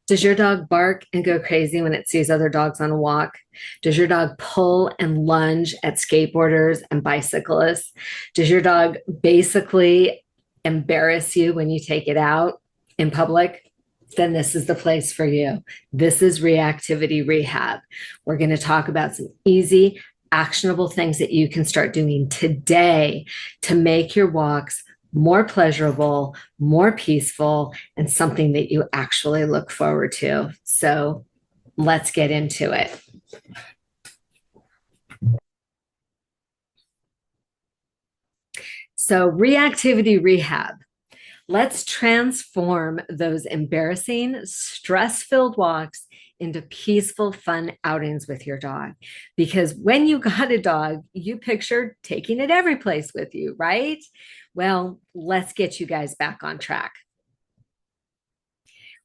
Does your dog bark and go crazy when it sees other dogs on a walk? Does your dog pull and lunge at skateboarders and bicyclists? Does your dog basically embarrass you when you take it out in public? Then this is the place for you. This is reactivity rehab. We're going to talk about some easy, actionable things that you can start doing today to make your walks more pleasurable, more peaceful, and something that you actually look forward to. So let's get into it. So, reactivity rehab. Let's transform those embarrassing, stress filled walks into peaceful, fun outings with your dog. Because when you got a dog, you pictured taking it every place with you, right? Well, let's get you guys back on track.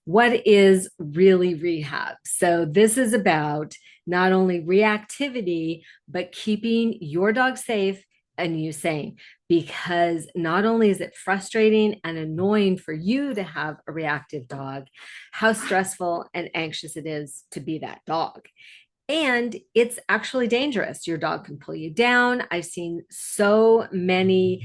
What is really rehab? So, this is about not only reactivity, but keeping your dog safe and you sane. Because not only is it frustrating and annoying for you to have a reactive dog, how stressful and anxious it is to be that dog. And it's actually dangerous. Your dog can pull you down. I've seen so many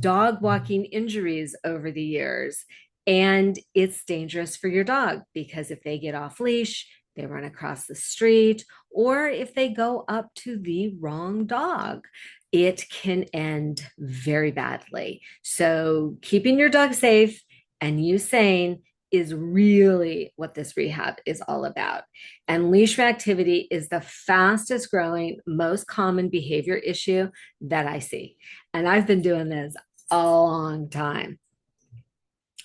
dog walking injuries over the years. And it's dangerous for your dog because if they get off leash, they run across the street, or if they go up to the wrong dog, it can end very badly. So, keeping your dog safe and you sane is really what this rehab is all about. And leash reactivity is the fastest growing, most common behavior issue that I see. And I've been doing this a long time.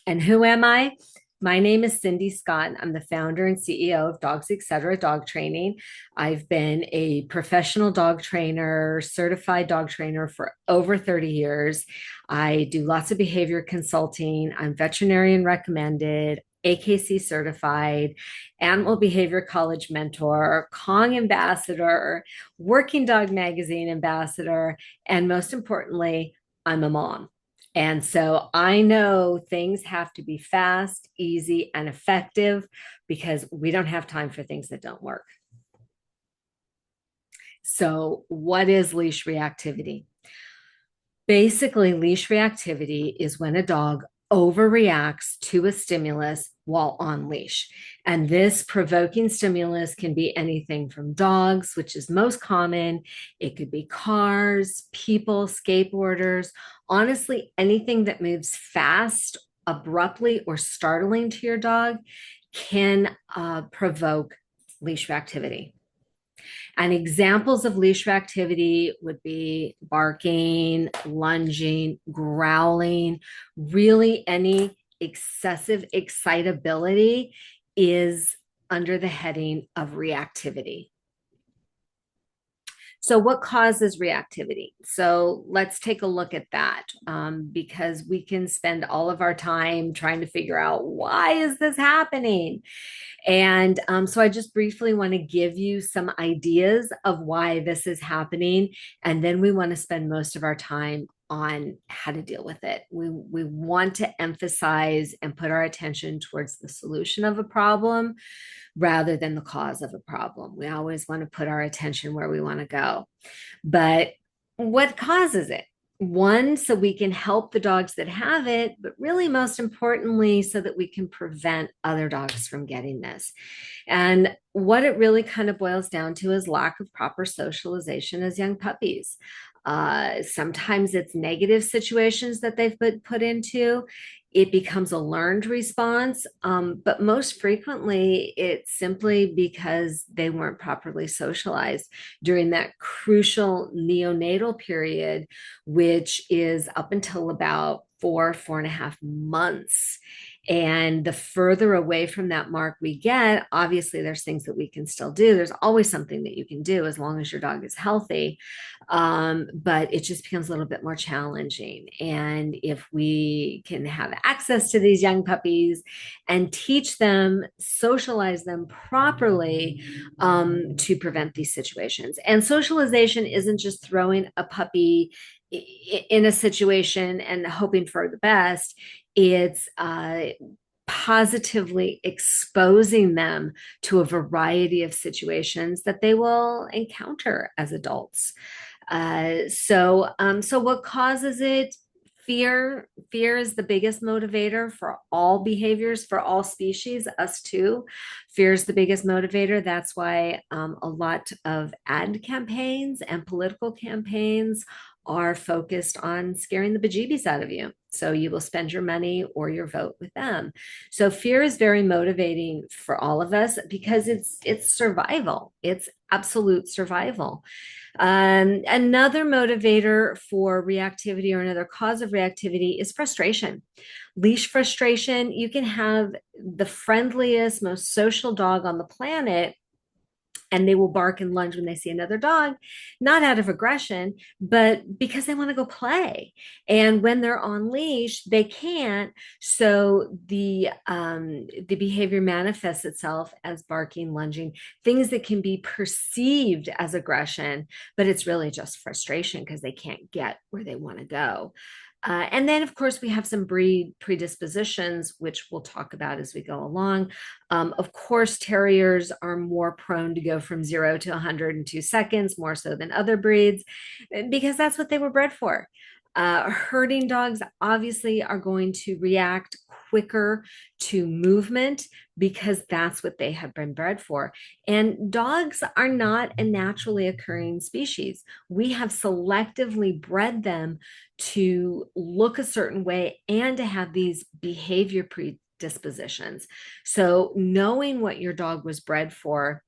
And who am I? My name is Cindy Scott. I'm the founder and CEO of Dogs Etc. Dog Training. I've been a professional dog trainer, certified dog trainer for over 30 years. I do lots of behavior consulting. I'm veterinarian recommended, AKC certified, animal behavior college mentor, Kong ambassador, Working Dog Magazine ambassador, and most importantly, I'm a mom. And so I know things have to be fast, easy, and effective because we don't have time for things that don't work. So, what is leash reactivity? Basically, leash reactivity is when a dog overreacts to a stimulus while on leash. And this provoking stimulus can be anything from dogs, which is most common. It could be cars, people, skateboarders, honestly, anything that moves fast, abruptly, or startling to your dog can provoke leash reactivity. And examples of leash reactivity would be barking, lunging, growling, really any excessive excitability is under the heading of reactivity. So, what causes reactivity? So, let's take a look at that because we can spend all of our time trying to figure out why is this happening. And so I just briefly want to give you some ideas of why this is happening. And then we want to spend most of our time on how to deal with it. We want to emphasize and put our attention towards the solution of a problem rather than the cause of a problem. We always want to put our attention where we want to go. But what causes it? One, so we can help the dogs that have it, but really, most importantly, so that we can prevent other dogs from getting this. And what it really kind of boils down to is lack of proper socialization as young puppies. Sometimes it's negative situations that they've been put into. It becomes a learned response, but most frequently it's simply because they weren't properly socialized during that crucial neonatal period, which is up until about 4.5 months. And the further away from that mark we get, obviously, there's things that we can still do. There's always something that you can do as long as your dog is healthy. But it just becomes a little bit more challenging. And if we can have access to these young puppies and teach them, socialize them properly to prevent these situations. And socialization isn't just throwing a puppy in a situation and hoping for the best. It's positively exposing them to a variety of situations that they will encounter as adults. So what causes it? Fear. Fear is the biggest motivator for all behaviors, for all species, us too. Fear is the biggest motivator. That's why a lot of ad campaigns and political campaigns are focused on scaring the bejeebies out of you. So you will spend your money or your vote with them. So fear is very motivating for all of us because it's survival. It's absolute survival. Another motivator for reactivity or another cause of reactivity is frustration. Leash frustration. You can have the friendliest, most social dog on the planet, and they will bark and lunge when they see another dog, not out of aggression, but because they want to go play. And when they're on leash, they can't. So the behavior manifests itself as barking, lunging, things that can be perceived as aggression, but it's really just frustration because they can't get where they want to go. And then, of course, we have some breed predispositions, which we'll talk about as we go along. Of course, terriers are more prone to go from 0 to 100 in 2 seconds, more so than other breeds, because that's what they were bred for. Herding dogs obviously are going to react quicker to movement because that's what they have been bred for. And dogs are not a naturally occurring species. We have selectively bred them to look a certain way and to have these behavior predispositions. So knowing what your dog was bred for,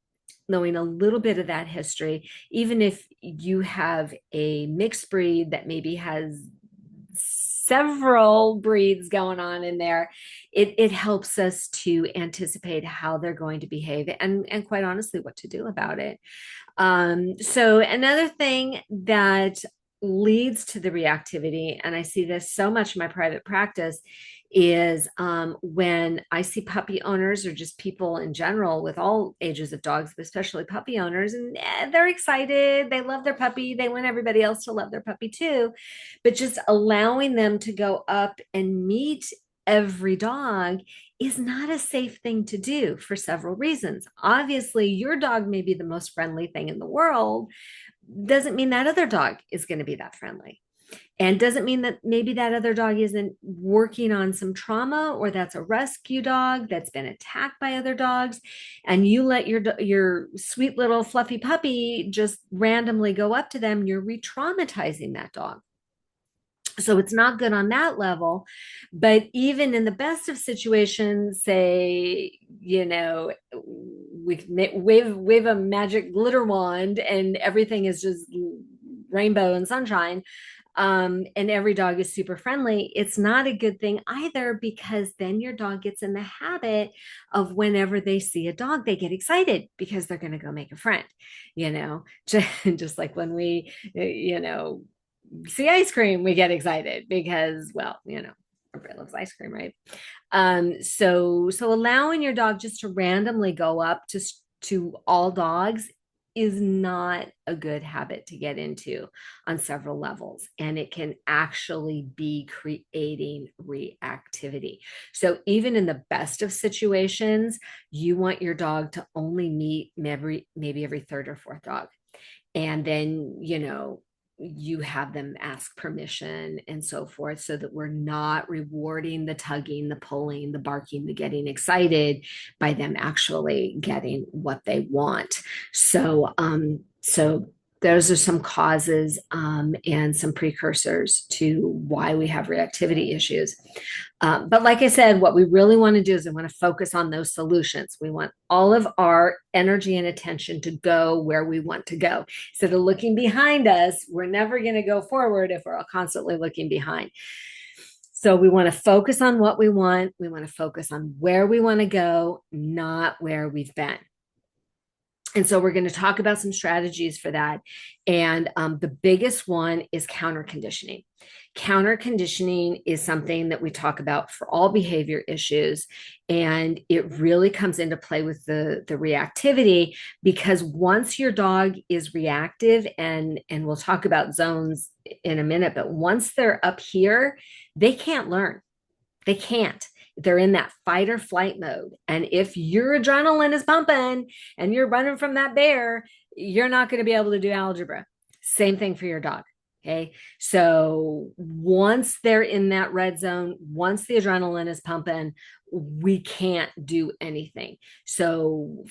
knowing a little bit of that history, even if you have a mixed breed that maybe has several breeds going on in there, it helps us to anticipate how they're going to behave and quite honestly, what to do about it. So another thing that leads to the reactivity, and I see this so much in my private practice, is when I see puppy owners or just people in general with all ages of dogs, but especially puppy owners, and they're excited. They love their puppy. They want everybody else to love their puppy too. But just allowing them to go up and meet every dog is not a safe thing to do for several reasons. Obviously, your dog may be the most friendly thing in the world. Doesn't mean that other dog is going to be that friendly. And doesn't mean that maybe that other dog isn't working on some trauma, or that's a rescue dog that's been attacked by other dogs. And you let your sweet little fluffy puppy just randomly go up to them, you're re-traumatizing that dog. So it's not good on that level. But even in the best of situations, say, we wave a magic glitter wand and everything is just rainbow and sunshine, and every dog is super friendly, it's not a good thing either, because then your dog gets in the habit of whenever they see a dog, they get excited because they're going to go make a friend, just like when we, see ice cream, we get excited because, well, everybody loves ice cream, right? So allowing your dog just to randomly go up to all dogs is not a good habit to get into on several levels, and it can actually be creating reactivity. So even in the best of situations, you want your dog to only meet maybe every third or fourth dog, and then you have them ask permission and so forth, so that we're not rewarding the tugging, the pulling, the barking, the getting excited by them actually getting what they want. So those are some causes and some precursors to why we have reactivity issues. But like I said, what we really want to do is we want to focus on those solutions. We want all of our energy and attention to go where we want to go. Instead of looking behind us, we're never going to go forward if we're constantly looking behind. So we want to focus on what we want. We want to focus on where we want to go, not where we've been. And so we're going to talk about some strategies for that. And the biggest one is counter conditioning. Counter conditioning is something that we talk about for all behavior issues. And it really comes into play with the reactivity, because once your dog is reactive, and we'll talk about zones in a minute, but once they're up here, they can't learn. They can't. they're in that fight or flight mode. And if your adrenaline is pumping and you're running from that bear, you're not going to be able to do algebra. Same thing for your dog. Okay. So once they're in that red zone, once the adrenaline is pumping, we can't do anything. So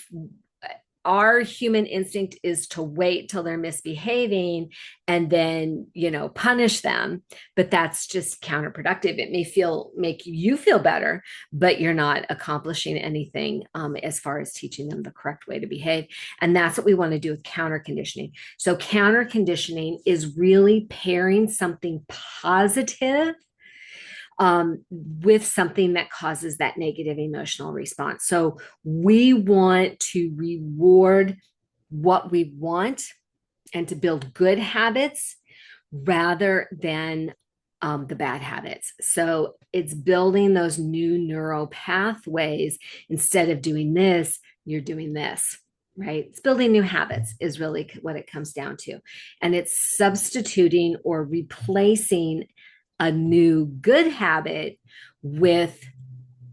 our human instinct is to wait till they're misbehaving and then, punish them. But that's just counterproductive. It may make you feel better, but you're not accomplishing anything as far as teaching them the correct way to behave. And that's what we want to do with counter conditioning. So counter conditioning is really pairing something positive with something that causes that negative emotional response. So we want to reward what we want and to build good habits rather than the bad habits. So it's building those new neural pathways. Instead of doing this, you're doing this. Right? It's building new habits is really what it comes down to. And it's substituting or replacing a new good habit with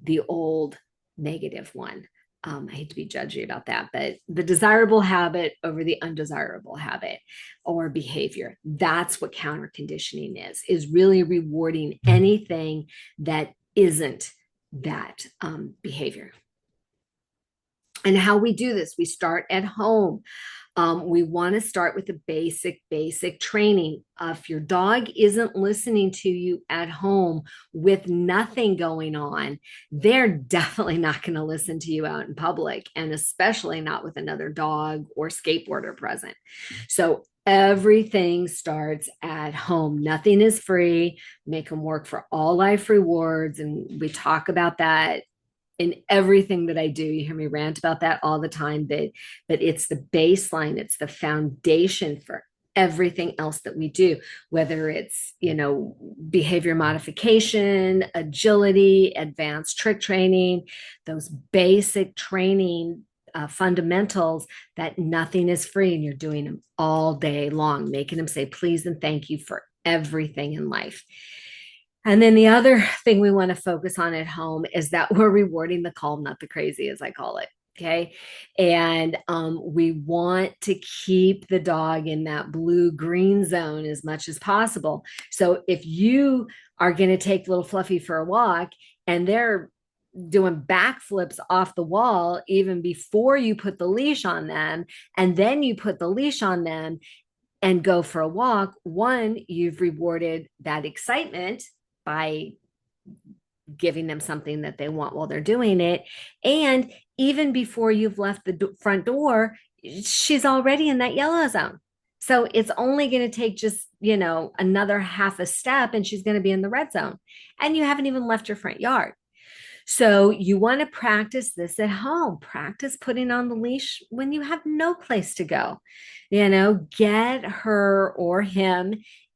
the old negative one. I hate to be judgy about that, but the desirable habit over the undesirable habit or behavior. That's what counter conditioning is really rewarding anything that isn't that behavior. And how we do this, we start at home. We want to start with the basic training. If your dog isn't listening to you at home with nothing going on, they're definitely not going to listen to you out in public, and especially not with another dog or skateboarder present. So everything starts at home. Nothing is free. Make them work for all life rewards. And we talk about that in everything that I do. You hear me rant about that all the time, but it's the baseline, it's the foundation for everything else that we do, whether it's, behavior modification, agility, advanced trick training, those basic training fundamentals that nothing is free, and you're doing them all day long, making them say please and thank you for everything in life. And then the other thing we want to focus on at home is that we're rewarding the calm, not the crazy, as I call it. Okay. And we want to keep the dog in that blue-green zone as much as possible. So if you are going to take little Fluffy for a walk and they're doing backflips off the wall even before you put the leash on them, and then you put the leash on them and go for a walk, one, you've rewarded that excitement by giving them something that they want while they're doing it. And even before you've left the front door, she's already in that yellow zone. So it's only going to take just, another half a step and she's going to be in the red zone. And you haven't even left your front yard. So you want to practice this at home. Practice putting on the leash when you have no place to go. Get her or him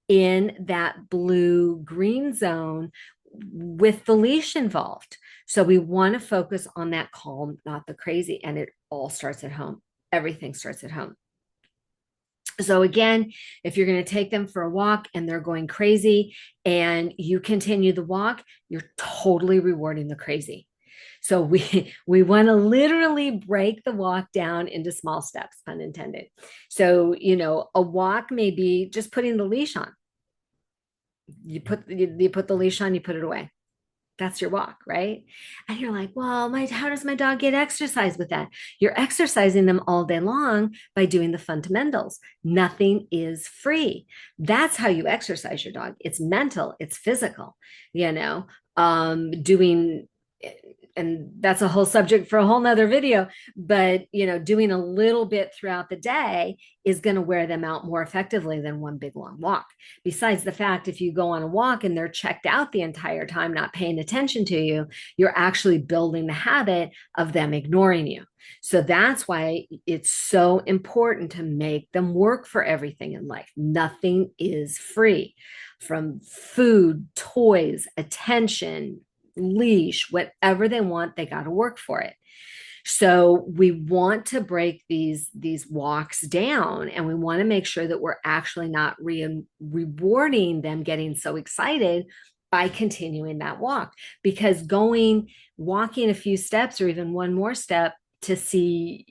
in that blue-green zone with the leash involved. So we want to focus on that calm, not the crazy. And it all starts at home. Everything starts at home. So again, if you're going to take them for a walk and they're going crazy and you continue the walk, you're totally rewarding the crazy. So we want to literally break the walk down into small steps, pun intended. So, a walk may be just putting the leash on. You put the leash on, you put it away. That's your walk, right? And you're like, well, how does my dog get exercise with that? You're exercising them all day long by doing the fundamentals. Nothing is free. That's how you exercise your dog. It's mental, it's physical, doing, and that's a whole subject for a whole nother video, but doing a little bit throughout the day is going to wear them out more effectively than one big long walk. Besides the fact, if you go on a walk and they're checked out the entire time, not paying attention to you, you're actually building the habit of them ignoring you. So that's why it's so important to make them work for everything in life. Nothing is free, from food, toys, attention, leash, whatever they want, they got to work for it. So we want to break these walks down, and we want to make sure that we're actually not rewarding them getting so excited by continuing that walk, because walking a few steps or even one more step to see,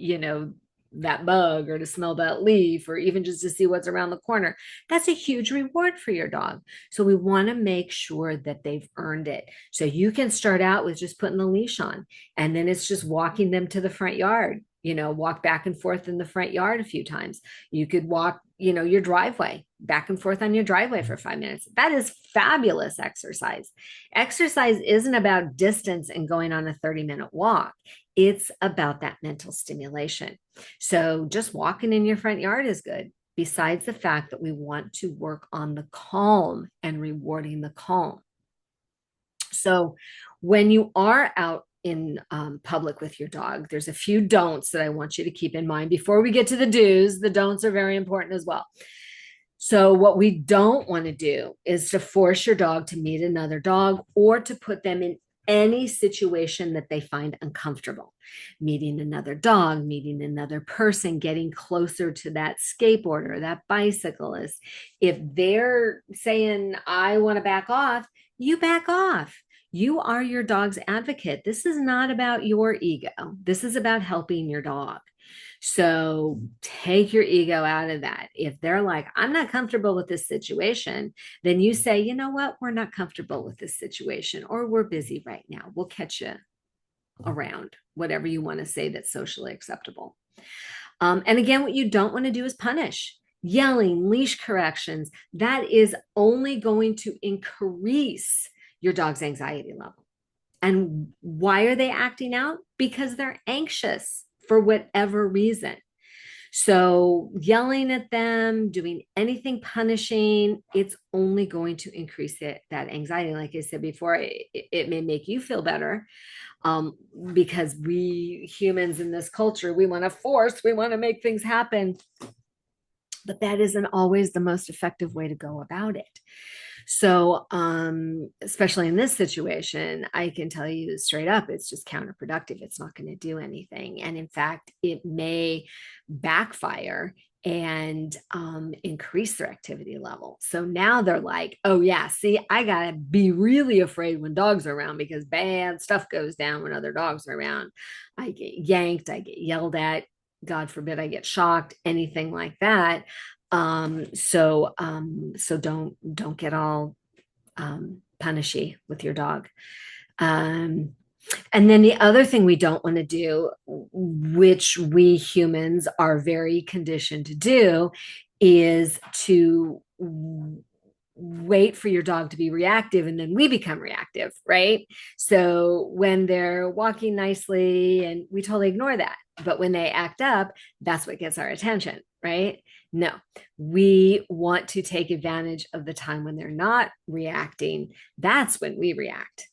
that bug or to smell that leaf or even just to see what's around the corner, that's a huge reward for your dog. So we want to make sure that they've earned it. So you can start out with just putting the leash on, and then it's just walking them to the front yard, walk back and forth in the front yard a few times. You could walk, your driveway, back and forth on your driveway for 5 minutes. That is fabulous exercise. Exercise isn't about distance and going on a 30-minute walk. It's about that mental stimulation. So just walking in your front yard is good, besides the fact that we want to work on the calm and rewarding the calm. So when you are out in public with your dog, there's a few don'ts that I want you to keep in mind before we get to the do's. The don'ts are very important as well. So what we don't want to do is to force your dog to meet another dog or to put them in any situation that they find uncomfortable. Meeting another dog, meeting another person, getting closer to that skateboarder, that bicyclist. If they're saying, I want to back off, you back off. You are your dog's advocate. This is not about your ego. This is about helping your dog. So take your ego out of that. If they're like, I'm not comfortable with this situation, then you say, you know what? We're not comfortable with this situation, or we're busy right now. We'll catch you around, whatever you want to say that's socially acceptable. And again, what you don't want to do is punish. Yelling, leash corrections, that is only going to increase your dog's anxiety level. And why are they acting out? Because they're anxious for whatever reason. So yelling at them, doing anything punishing, it's only going to increase that anxiety. Like I said before, it may make you feel better, because we humans in this culture, we want to force, we want to make things happen. But that isn't always the most effective way to go about it. So, especially in this situation, I can tell you straight up, it's just counterproductive. It's not going to do anything. And in fact, it may backfire and increase their activity level. So now they're like, oh yeah, see, I got to be really afraid when dogs are around, because bad stuff goes down when other dogs are around. I get yanked, I get yelled at, God forbid I get shocked, anything like that. So don't get all punishy with your dog. And then the other thing we don't want to do, which we humans are very conditioned to do, is to wait for your dog to be reactive, and then we become reactive, right? So when they're walking nicely, and we totally ignore that, but when they act up, that's what gets our attention, right? No, we want to take advantage of the time when they're not reacting. That's when we react.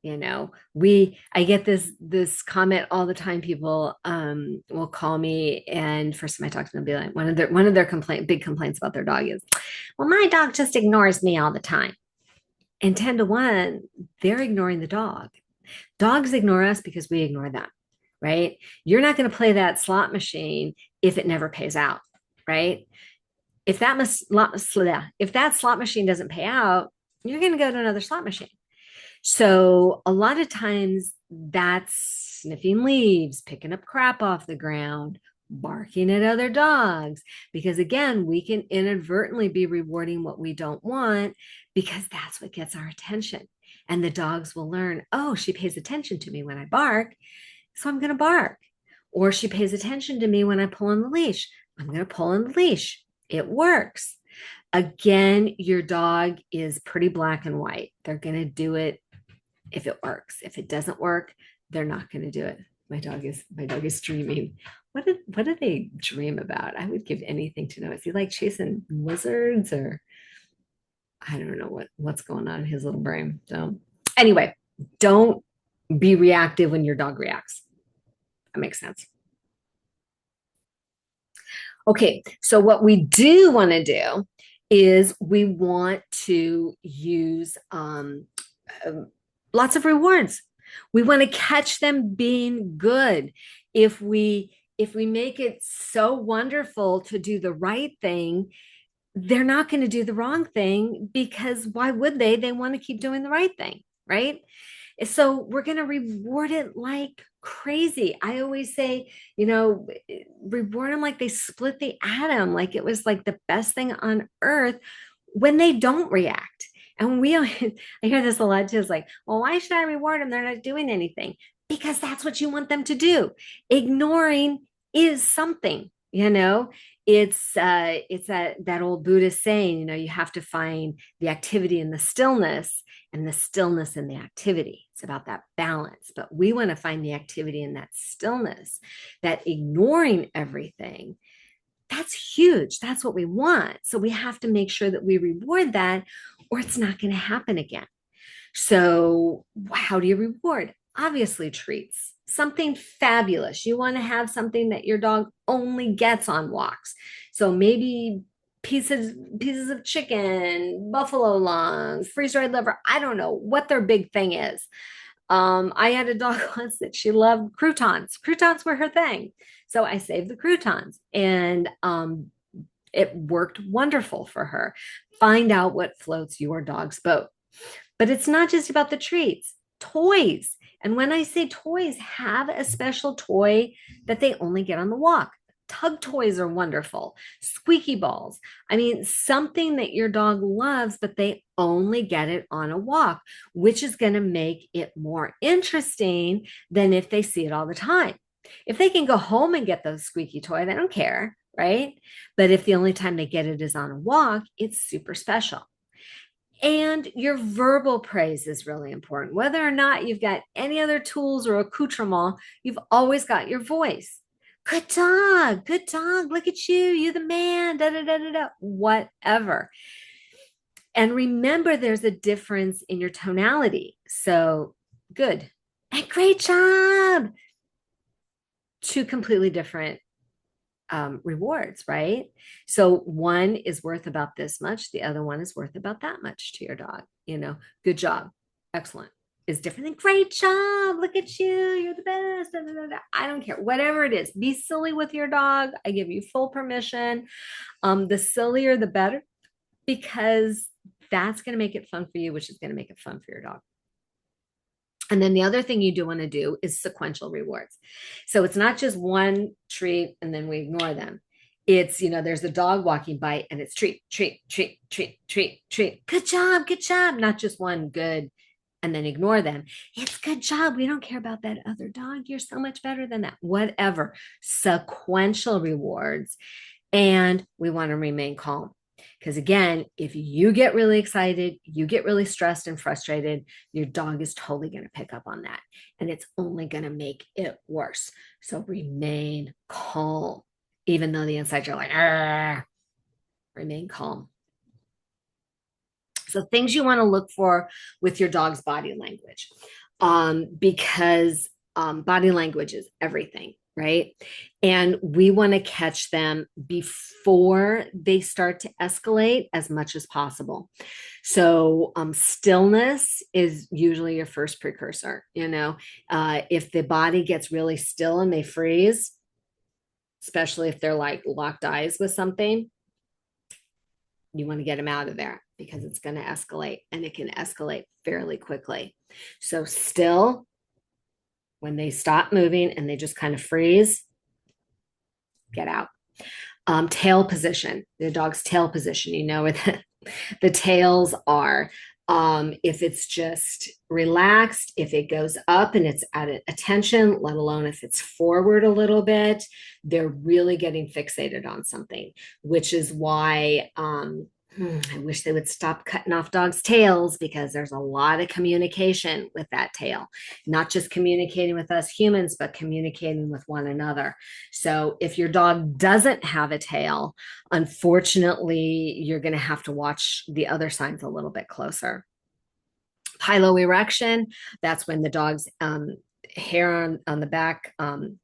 I get this comment all the time. People will call me, and first time I talk to them, be like, one of their big complaints about their dog is, well, my dog just ignores me all the time. And 10 to 1, they're ignoring the dog. Dogs ignore us because we ignore them, right? You're not going to play that slot machine if it never pays out, right? If that slot machine doesn't pay out, you're going to go to another slot machine. So a lot of times that's sniffing leaves, picking up crap off the ground, barking at other dogs, because again, we can inadvertently be rewarding what we don't want, because that's what gets our attention. And the dogs will learn, oh, she pays attention to me when I bark, so I'm going to bark. Or she pays attention to me when I pull on the leash, I'm going to pull on the leash. It works. Again, your dog is pretty black and white. They're going to do it if it works. If it doesn't work, they're not going to do it. My dog is dreaming. What do they dream about? I would give anything to know. Is he like chasing lizards, or I don't know what's going on in his little brain. So anyway, don't be reactive when your dog reacts. That makes sense. Okay, so what we do want to do is we want to use lots of rewards. We want to catch them being good. If we make it so wonderful to do the right thing, they're not going to do the wrong thing, because why would they? They want to keep doing the right thing, right? So we're going to reward it like crazy. I always say, reward them like they split the atom, like it was like the best thing on earth when they don't react. And I hear this a lot too. It's like, well, why should I reward them? They're not doing anything. Because that's what you want them to do. Ignoring is something, it's that old Buddhist saying, you have to find the activity in the stillness and the stillness in the activity. It's about that balance. But we want to find the activity in that stillness, that ignoring everything. That's huge. That's what we want. So we have to make sure that we reward that, or it's not going to happen again. So, how do you reward? Obviously, treats. Something fabulous. You want to have something that your dog only gets on walks. So maybe pieces of chicken, buffalo lungs, freeze-dried liver. I don't know what their big thing is. I had a dog once that she loved croutons. Croutons were her thing. So I saved the croutons, and it worked wonderful for her. Find out what floats your dog's boat. But it's not just about the treats, toys. And when I say toys, have a special toy that they only get on the walk. Tug toys are wonderful. Squeaky balls. I mean, something that your dog loves, but they only get it on a walk, which is going to make it more interesting than if they see it all the time. If they can go home and get those squeaky toy, they don't care, right? But if the only time they get it is on a walk, it's super special. And your verbal praise is really important. Whether or not you've got any other tools or accoutrement, you've always got your voice. Good dog, good dog. Look at you. You're the man. Da, da, da, da, da. Whatever. And remember, there's a difference in your tonality. So good and great job. Two completely different rewards, right? So one is worth about this much, the other one is worth about that much to your dog. Good job, excellent is different than great job. Look at you, you're the best. Da, da, da, da. I don't care, whatever it is. Be silly with your dog. I give you full permission. The sillier, the better, because that's going to make it fun for you, which is going to make it fun for your dog. And then the other thing you do want to do is sequential rewards. So it's not just one treat and then we ignore them. It's, there's a dog walking by and it's treat, treat, treat, treat, treat, treat. Good job, good job. Not just one good and then ignore them. It's good job. We don't care about that other dog. You're so much better than that. Whatever. Sequential rewards. And we want to remain calm. Because again, if you get really excited, you get really stressed and frustrated, your dog is totally going to pick up on that. And it's only going to make it worse. So remain calm, even though the inside you're like, argh, remain calm. So things you want to look for with your dog's body language, because body language is everything. Right. And we want to catch them before they start to escalate as much as possible. So stillness is usually your first precursor. If the body gets really still and they freeze, especially if they're like locked eyes with something, you want to get them out of there, because it's going to escalate, and it can escalate fairly quickly. So still, when they stop moving and they just kind of freeze, get out. Tail position, the dog's tail position, where the tails are. If it's just relaxed, if it goes up and it's at attention, let alone if it's forward a little bit, they're really getting fixated on something, which is why I wish they would stop cutting off dogs' tails, because there's a lot of communication with that tail, not just communicating with us humans, but communicating with one another. So if your dog doesn't have a tail, unfortunately, you're going to have to watch the other signs a little bit closer. Piloerection, that's when the dog's hair on the back, on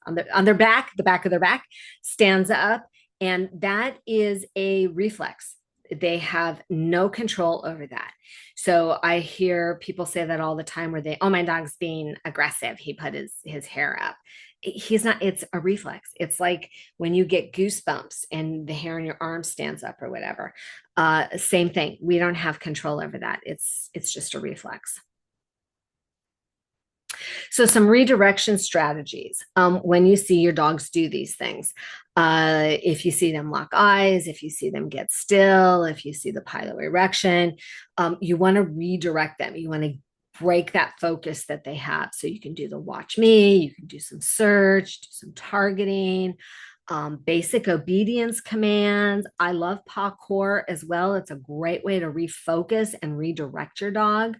their back, the back of their back stands up. And that is a reflex. They have no control over that. So I hear people say that all the time, where my dog's being aggressive. He put his hair up. He's not, it's a reflex. It's like when you get goosebumps and the hair on your arm stands up or whatever. Same thing. We don't have control over that. It's just a reflex. So, some redirection strategies when you see your dogs do these things. If you see them lock eyes, if you see them get still, if you see the piloerection, you want to redirect them. You want to break that focus that they have. So, you can do the watch me, you can do some search, do some targeting. Basic obedience commands. I love parkour as well. It's a great way to refocus and redirect your dog.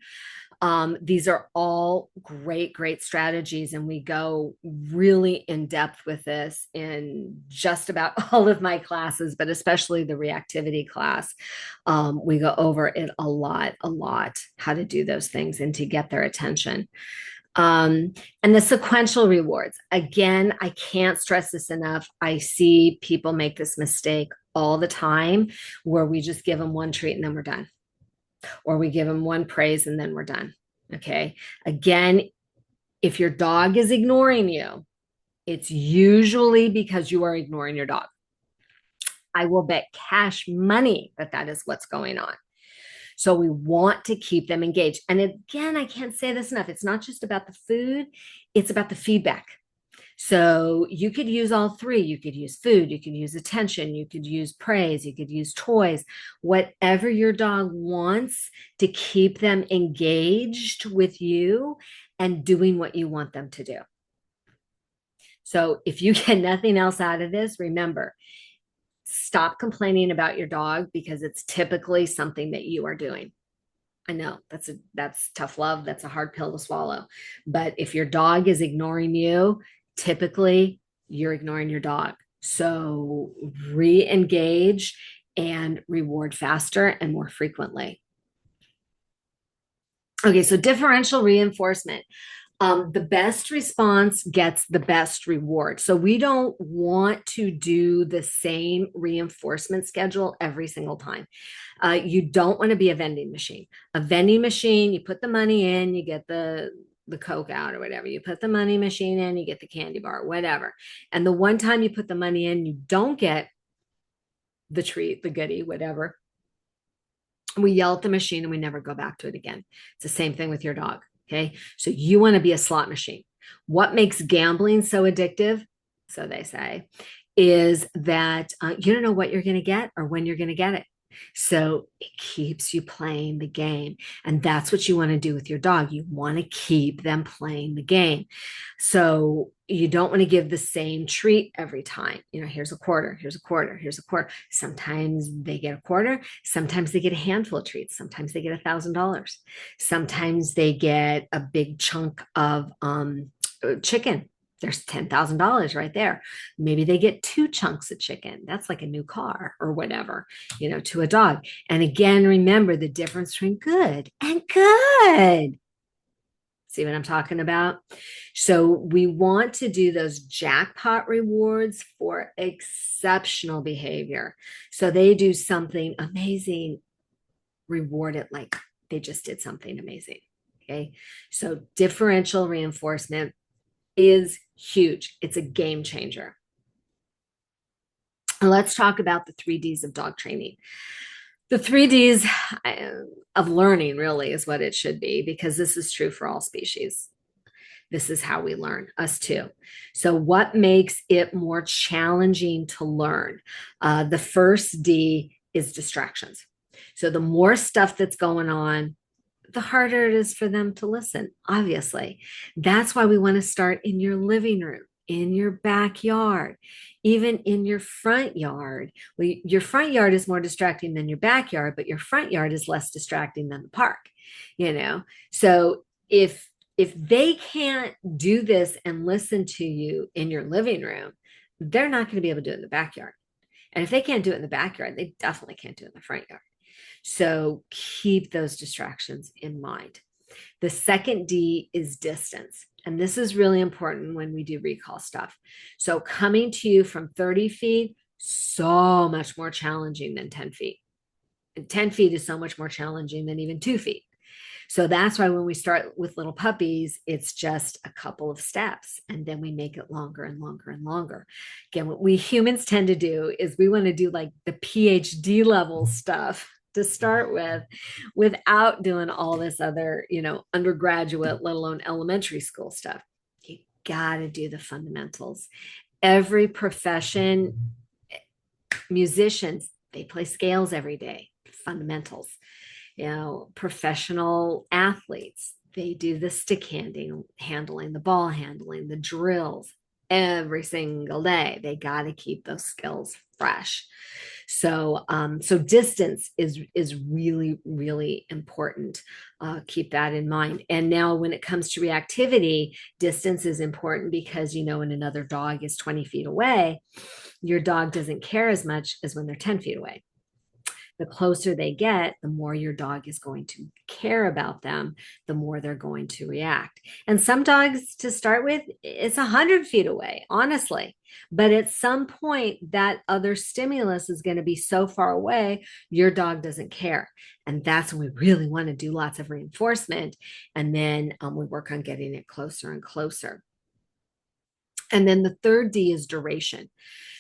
These are all great strategies, and we go really in depth with this in just about all of my classes, but especially the reactivity class. We go over it a lot, how to do those things and to get their attention. And the sequential rewards. Again, I can't stress this enough. I see people make this mistake all the time where we just give them one treat and then we're done, or we give them one praise and then we're done. Okay. Again, if your dog is ignoring you, it's usually because you are ignoring your dog. I will bet cash money that that is what's going on. So we want to keep them engaged. And again, I can't say this enough. It's not just about the food, it's about the feedback. So you could use all three. You could use food, you could use attention, you could use praise, you could use toys, whatever your dog wants to keep them engaged with you and doing what you want them to do. So if you get nothing else out of this, remember, stop complaining about your dog because it's typically something that you are doing. I know that's tough love. That's a hard pill to swallow. But if your dog is ignoring you, typically you're ignoring your dog. So re-engage and reward faster and more frequently. Okay, so differential reinforcement. The best response gets the best reward. So we don't want to do the same reinforcement schedule every single time. You don't want to be a vending machine. A vending machine, you put the money in, you get the Coke out or whatever. You put the money machine in, you get the candy bar, whatever. And the one time you put the money in, you don't get the treat, the goodie, whatever. We yell at the machine and we never go back to it again. It's the same thing with your dog. Okay. So you want to be a slot machine. What makes gambling so addictive, so they say, is that you don't know what you're going to get or when you're going to get it. So it keeps you playing the game. And that's what you want to do with your dog. You want to keep them playing the game. So you don't want to give the same treat every time. You know, here's a quarter, here's a quarter, here's a quarter. Sometimes they get a quarter. Sometimes they get a handful of treats. Sometimes they get $1,000. Sometimes they get a big chunk of chicken. There's $10,000 right there. Maybe they get 2 chunks of chicken. That's like a new car or whatever, you know, to a dog. And again, remember the difference between good and good. See what I'm talking about? So we want to do those jackpot rewards for exceptional behavior. So they do something amazing, reward it like they just did something amazing. Okay. So differential reinforcement is huge. It's a game changer. And let's talk about the 3Ds of dog training. The 3Ds of learning really is what it should be, because this is true for all species. This is how we learn, us too. So what makes it more challenging to learn? The first D is distractions. So the more stuff that's going on, the harder it is for them to listen, obviously. That's why we want to start in your living room, in your backyard, even in your front yard. Well, your front yard is more distracting than your backyard, but your front yard is less distracting than the park, you know? So if they can't do this and listen to you in your living room, they're not going to be able to do it in the backyard. And if they can't do it in the backyard, they definitely can't do it in the front yard. So keep those distractions in mind. The second D is distance. And this is really important when we do recall stuff. So coming to you from 30 feet, so much more challenging than 10 feet. And 10 feet is so much more challenging than even 2 feet. So that's why when we start with little puppies, it's just a couple of steps and then we make it longer and longer and longer. Again, what we humans tend to do is we want to do like the PhD level stuff to start with without doing all this other, undergraduate, let alone elementary school stuff. You got to do the fundamentals. Every profession, musicians, they play scales every day, fundamentals. Professional athletes, they do the stick handling, the ball handling, the drills every single day. They got to keep those skills fresh. So distance is really, really important. Keep that in mind. And now when it comes to reactivity, distance is important because, when another dog is 20 feet away, your dog doesn't care as much as when they're 10 feet away. The closer they get, the more your dog is going to care about them, the more they're going to react. And some dogs, to start with, it's 100 feet away, honestly. But at some point, that other stimulus is going to be so far away, your dog doesn't care. And that's when we really want to do lots of reinforcement. And then we work on getting it closer and closer. And then the third D is duration.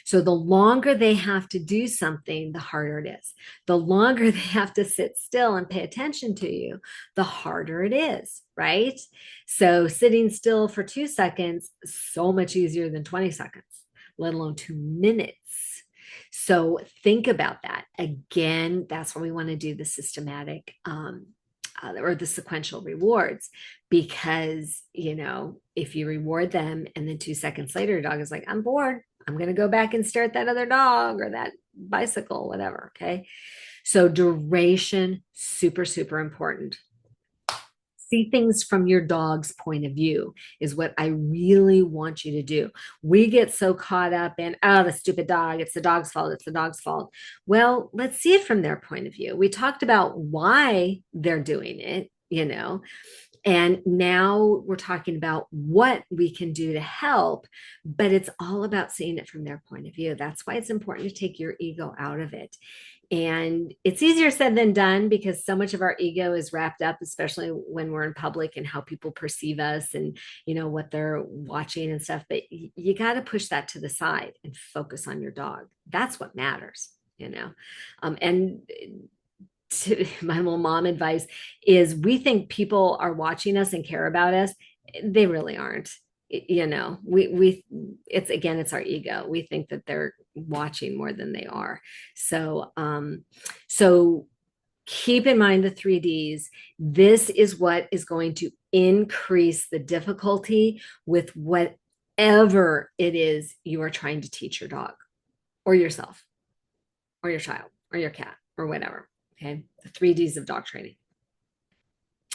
So the longer they have to do something, the harder it is. The longer they have to sit still and pay attention to you, the harder it is, right? So sitting still for 2 seconds, so much easier than 20 seconds, let alone 2 minutes. So think about that. Again, that's why we want to do the systematic or the sequential rewards, because if you reward them and then 2 seconds later your dog is like, I'm bored, I'm going to go back and stare at that other dog or that bicycle, whatever. Okay, so duration, super, super important. See things from your dog's point of view is what I really want you to do. We get so caught up in, oh, the stupid dog, it's the dog's fault, it's the dog's fault. Well, let's see it from their point of view. We talked about why they're doing it, and now we're talking about what we can do to help, but it's all about seeing it from their point of view. That's why it's important to take your ego out of it. And it's easier said than done because so much of our ego is wrapped up, especially when we're in public and how people perceive us and, what they're watching and stuff. But you got to push that to the side and focus on your dog. That's what matters. And to my little mom advice is we think people are watching us and care about us. They really aren't. We it's our ego. We think that they're watching more than they are. So keep in mind the 3Ds. This is what is going to increase the difficulty with whatever it is you are trying to teach your dog or yourself or your child or your cat or whatever. Okay, the 3Ds of dog training.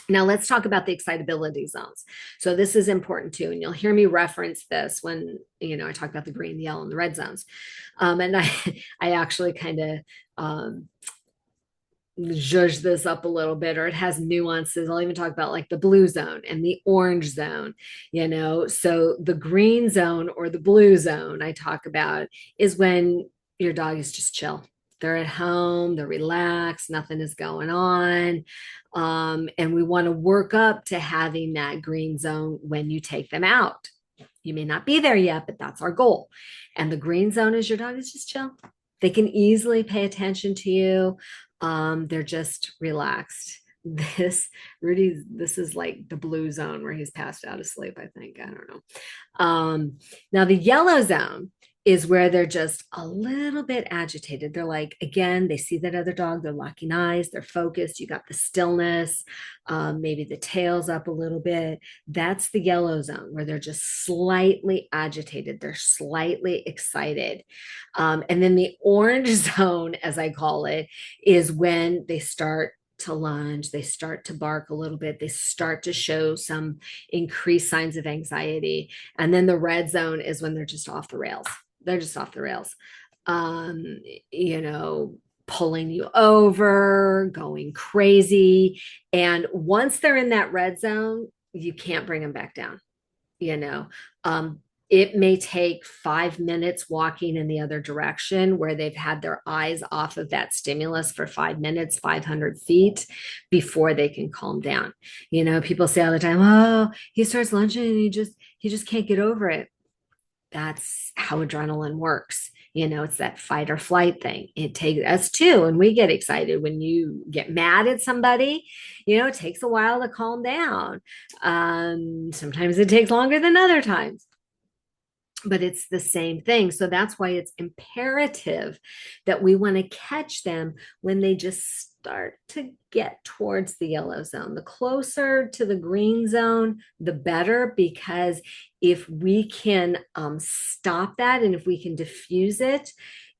Now let's talk about the excitability zones. So this is important too, and you'll hear me reference this when I talk about the green, the yellow, and the red zones. And I actually kind of zhuzh this up a little bit, or it has nuances. I'll even talk about like the blue zone and the orange zone. So the green zone or the blue zone I talk about is when your dog is just chill. They're at home, they're relaxed, nothing is going on. And we want to work up to having that green zone when you take them out. You may not be there yet, but that's our goal. And the green zone is your dog is just chill. They can easily pay attention to you. They're just relaxed. This is like the blue zone where he's passed out asleep, I think. I don't know. Now the yellow zone is where they're just a little bit agitated. They're like, again, they see that other dog, they're locking eyes, they're focused. You got the stillness, maybe the tail's up a little bit. That's the yellow zone where they're just slightly agitated. They're slightly excited. And then the orange zone, as I call it, is when they start to lunge, they start to bark a little bit, they start to show some increased signs of anxiety. And then the red zone is when they're just off the rails. They're just off the rails. Pulling you over, going crazy. And once they're in that red zone, you can't bring them back down. It may take 5 minutes walking in the other direction where they've had their eyes off of that stimulus for 5 minutes, 500 feet before they can calm down. You know, people say all the time, oh, he starts lunging and he just can't get over it. That's how adrenaline works. You know, it's that fight or flight thing. It takes us too. And we get excited when you get mad at somebody, it takes a while to calm down. Sometimes it takes longer than other times, but it's the same thing. So that's why it's imperative that we want to catch them when they just start to get towards the yellow zone. The closer to the green zone, the better, because if we can stop that and if we can diffuse it,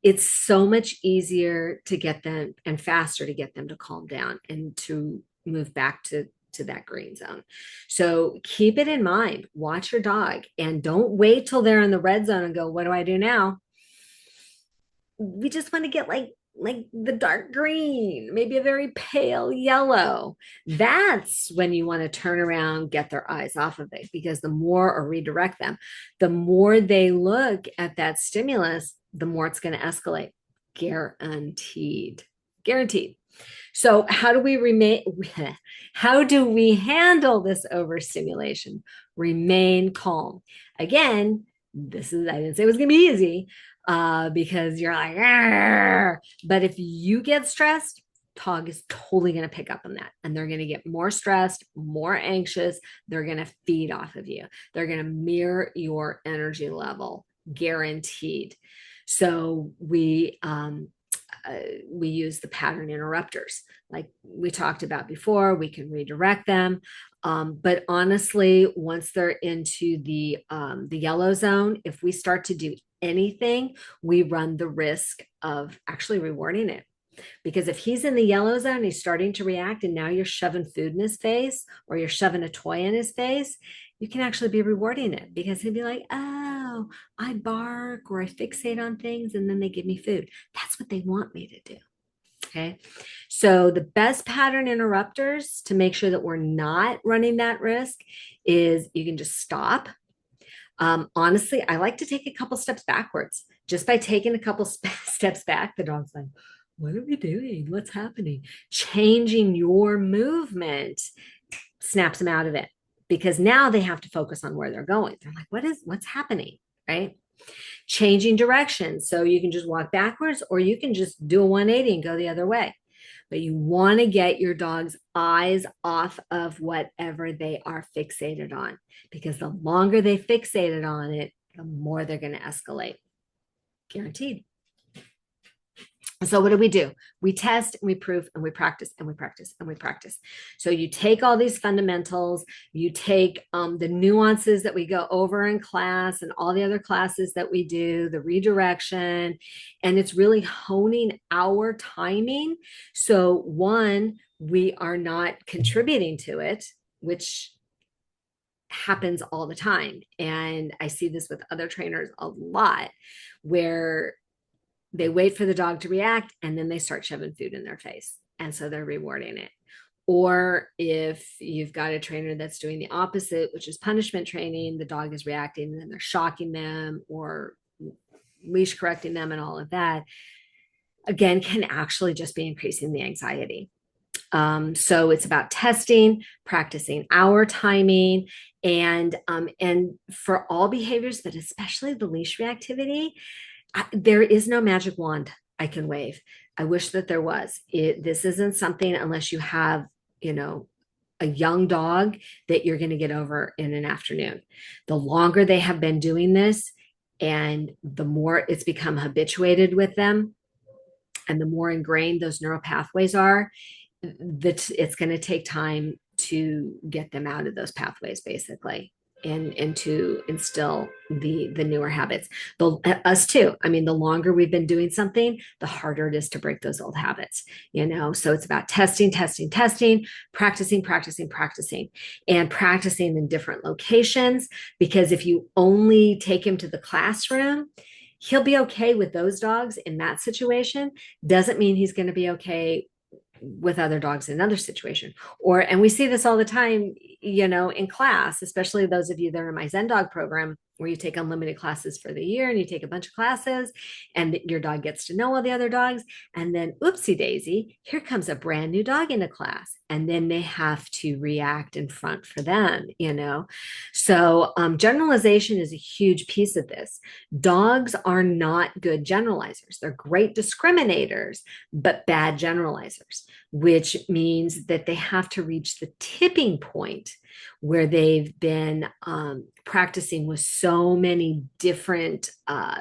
it's so much easier to get them and faster to get them to calm down and to move back to that green zone. So keep it in mind. Watch your dog and don't wait till they're in the red zone and go, what do I do now? We just want to get like the dark green, maybe a very pale yellow. That's when you want to turn around, get their eyes off of it, because the more, or redirect them, the more they look at that stimulus, the more it's going to escalate. Guaranteed. Guaranteed. So how do we handle this overstimulation? Remain calm. Again, I didn't say it was gonna be easy, because you're like, argh. But if you get stressed, dog is totally going to pick up on that, and they're going to get more stressed, more anxious. They're going to feed off of you. They're going to mirror your energy level, guaranteed. So we use the pattern interrupters like we talked about before. We can redirect them, but honestly, once they're into the yellow zone, if we start to do anything, we run the risk of actually rewarding it. Because if he's in the yellow zone, he's starting to react, and now you're shoving food in his face or you're shoving a toy in his face, you can actually be rewarding it, because he'd be like, oh, I bark or I fixate on things and then they give me food. That's what they want me to do. Okay. So the best pattern interrupters to make sure that we're not running that risk is you can just stop. Honestly, I like to take a couple steps backwards. Just by taking a couple steps back, the dog's like, what are we doing? What's happening? Changing your movement snaps them out of it, because now they have to focus on where they're going. They're like, what's happening? Right? Changing direction. So you can just walk backwards or you can just do a 180 and go the other way. But you want to get your dog's eyes off of whatever they are fixated on, because the longer they fixated on it, the more they're going to escalate. Guaranteed. So what do? We test and we prove and we practice and we practice and we practice. So you take all these fundamentals, you take the nuances that we go over in class and all the other classes that we do, the redirection, and it's really honing our timing. So one, we are not contributing to it, which happens all the time. And I see this with other trainers a lot, where they wait for the dog to react and then they start shoving food in their face. And so they're rewarding it. Or if you've got a trainer that's doing the opposite, which is punishment training, the dog is reacting and then they're shocking them or leash correcting them and all of that, again, can actually just be increasing the anxiety. So it's about testing, practicing our timing, and for all behaviors, but especially the leash reactivity, there is no magic wand I can wave. I wish that there was. This isn't something, unless you have, a young dog, that you're going to get over in an afternoon. The longer they have been doing this and the more it's become habituated with them and the more ingrained those neural pathways are, that it's going to take time to get them out of those pathways, basically, and to instill the newer habits. Us too. I mean, the longer we've been doing something, the harder it is to break those old habits. So it's about testing, practicing, and practicing in different locations. Because if you only take him to the classroom, he'll be okay with those dogs in that situation. Doesn't mean he's going to be okay with other dogs in another situation. And we see this all the time, in class, especially those of you that are in my Zen dog program. where you take unlimited classes for the year and you take a bunch of classes and your dog gets to know all the other dogs. And then, oopsie daisy, here comes a brand new dog into class. And then they have to react in front for them, you know? So, generalization is a huge piece of this. Dogs are not good generalizers, they're great discriminators, but bad generalizers, which means that they have to reach the tipping point where they've been practicing with so many different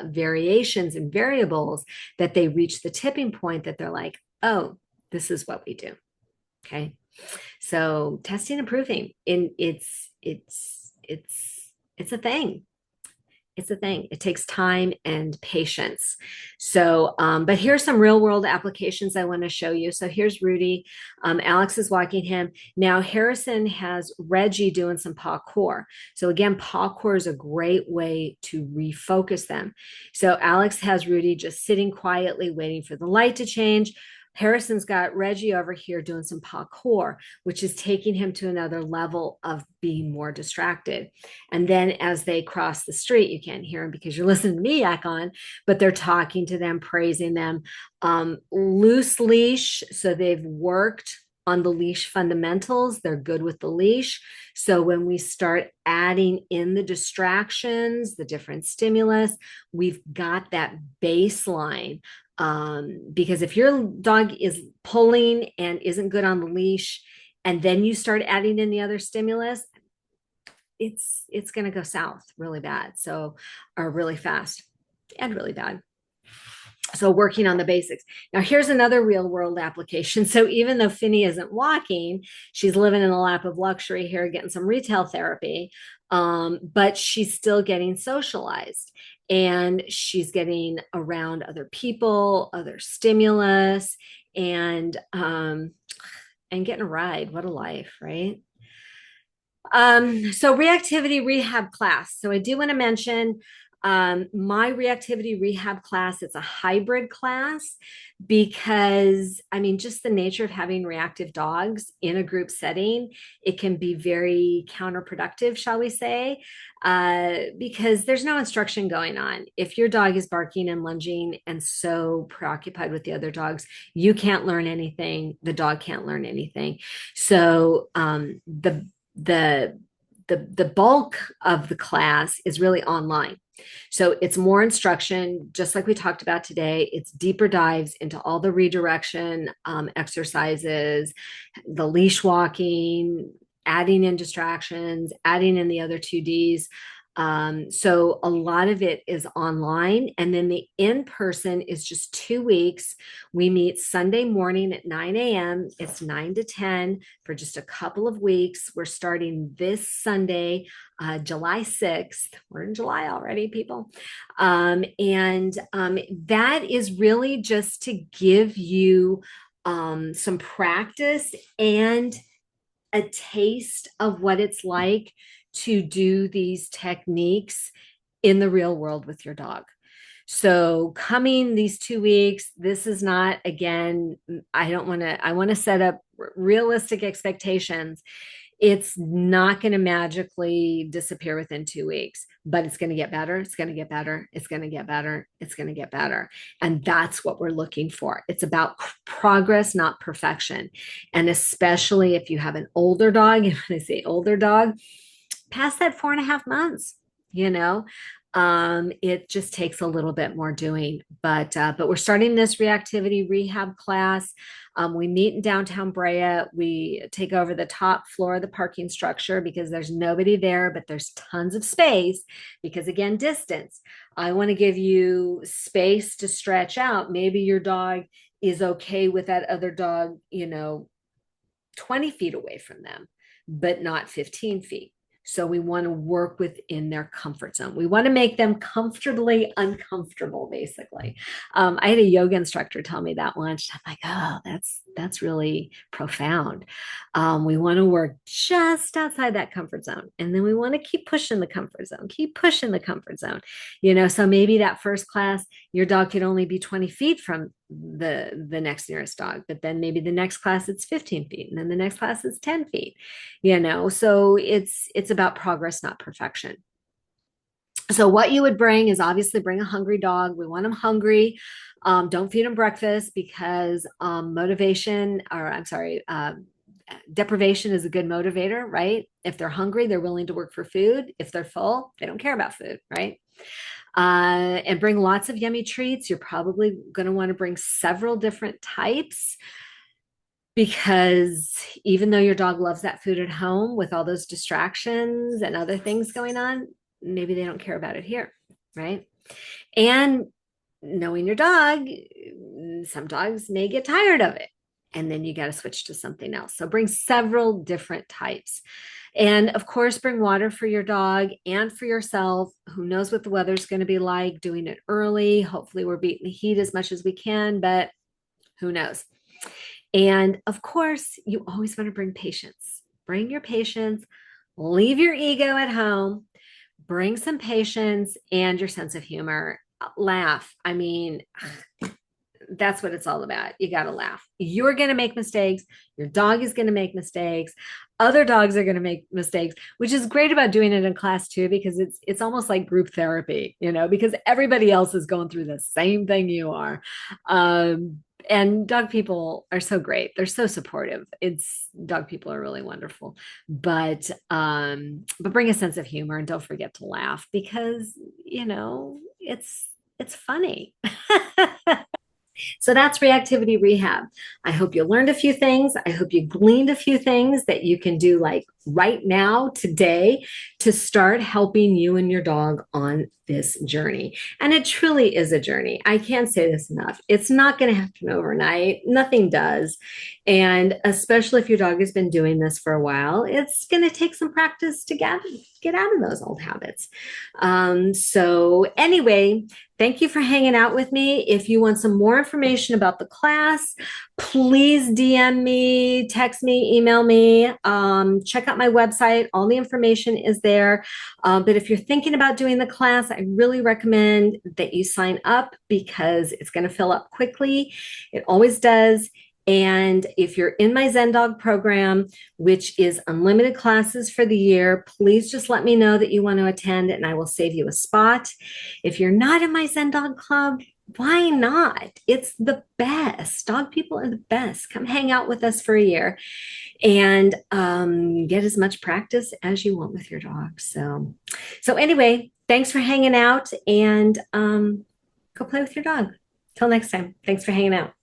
variations and variables that they reach the tipping point that they're like, oh, this is what we do. Okay. So testing and proving it's a thing. It's a thing. It takes time and patience. So, but here's some real world applications I want to show you. So here's Rudy. Alex is walking him. Now Harrison has Reggie doing some parkour. So again, parkour is a great way to refocus them. So Alex has Rudy just sitting quietly, waiting for the light to change. Harrison's got Reggie over here doing some parkour, which is taking him to another level of being more distracted. And then as they cross the street, you can't hear them because you're listening to me yak on, but they're talking to them, praising them. Loose leash. So they've worked on the leash fundamentals. They're good with the leash. So when we start adding in the distractions, the different stimulus, we've got that baseline. Because if your dog is pulling and isn't good on the leash, and then you start adding in the other stimulus, it's going to go south really bad. So, or really fast and really bad. So working on the basics. Now here's another real world application. So even though Finny isn't walking, she's living in the lap of luxury here, getting some retail therapy, but she's still getting socialized and she's getting around other people, other stimulus, and getting a ride. What a life, right? So reactivity rehab class. So I do want to mention my reactivity rehab class. It's a hybrid class because I mean, just the nature of having reactive dogs in a group setting, it can be very counterproductive, shall we say, because there's no instruction going on. If your dog is barking and lunging and so preoccupied with the other dogs, you can't learn anything. The dog can't learn anything. So the bulk of the class is really online. So it's more instruction, just like we talked about today. It's deeper dives into all the redirection exercises, the leash walking, adding in distractions, adding in the other 2Ds. So a lot of it is online. And then the in-person is just 2 weeks. We meet Sunday morning at 9 a.m. It's 9 to 10 for just a couple of weeks. We're starting this Sunday, July 6th. We're in July already, people. That is really just to give you some practice and a taste of what it's like to do these techniques in the real world with your dog. So coming these 2 weeks, this is not, again, I want to set up realistic expectations. It's not going to magically disappear within 2 weeks, but it's going to get better. It's going to get better. It's going to get better. It's going to get better. And that's what we're looking for. It's about progress, not perfection. And especially if you have an older dog, and when I say older dog, past that 4.5 months, you know, it just takes a little bit more doing, but we're starting this reactivity rehab class. We meet in downtown Brea. We take over the top floor of the parking structure because there's nobody there, but there's tons of space because again, distance. I want to give you space to stretch out. Maybe your dog is okay with that other dog, 20 feet away from them, but not 15 feet. So we want to work within their comfort zone. We want to make them comfortably uncomfortable, basically. I had a yoga instructor tell me that once. I'm like, oh, that's really profound. We want to work just outside that comfort zone. And then we want to keep pushing the comfort zone, keep pushing the comfort zone. So maybe that first class, your dog could only be 20 feet from the next nearest dog, but then maybe the next class it's 15 feet and then the next class is 10 feet, so it's about progress, not perfection. So what you would bring is obviously bring a hungry dog. We want them hungry. Don't feed them breakfast because motivation, or I'm sorry, deprivation is a good motivator, right? If they're hungry, they're willing to work for food. If they're full, they don't care about food, right? And bring lots of yummy treats. You're probably going to want to bring several different types because even though your dog loves that food at home with all those distractions and other things going on, maybe they don't care about it here, right? And knowing your dog, some dogs may get tired of it. And then you got to switch to something else. So bring several different types. And of course, bring water for your dog and for yourself. Who knows what the weather's going to be like, doing it early. Hopefully, we're beating the heat as much as we can, but who knows? And of course, you always want to bring patience. Bring your patience, leave your ego at home, bring some patience and your sense of humor. Laugh. I mean, that's what it's all about. You got to laugh. You're going to make mistakes. Your dog is going to make mistakes. Other dogs are going to make mistakes, which is great about doing it in class too, because it's almost like group therapy, because everybody else is going through the same thing you are. And dog people are so great. They're so supportive. It's dog people are really wonderful. But bring a sense of humor and don't forget to laugh because, it's funny. So that's reactivity rehab. I hope you learned a few things. I hope you gleaned a few things that you can do like right now, today, to start helping you and your dog on this journey. And it truly is a journey. I can't say this enough. It's not going to happen overnight. Nothing does. And especially if your dog has been doing this for a while, it's going to take some practice to get out of those old habits. So, anyway, thank you for hanging out with me. If you want some more information about the class, please DM me, text me, email me, check out my website. All the information is there. But if you're thinking about doing the class, I really recommend that you sign up because it's going to fill up quickly. It always does. And if you're in my Zen Dog program, which is unlimited classes for the year, please just let me know that you want to attend and I will save you a spot. If you're not in my Zen Dog Club, why not? It's the best. Dog people are the best. Come hang out with us for a year and get as much practice as you want with your dog. So anyway, thanks for hanging out and go play with your dog. Till next time. Thanks for hanging out.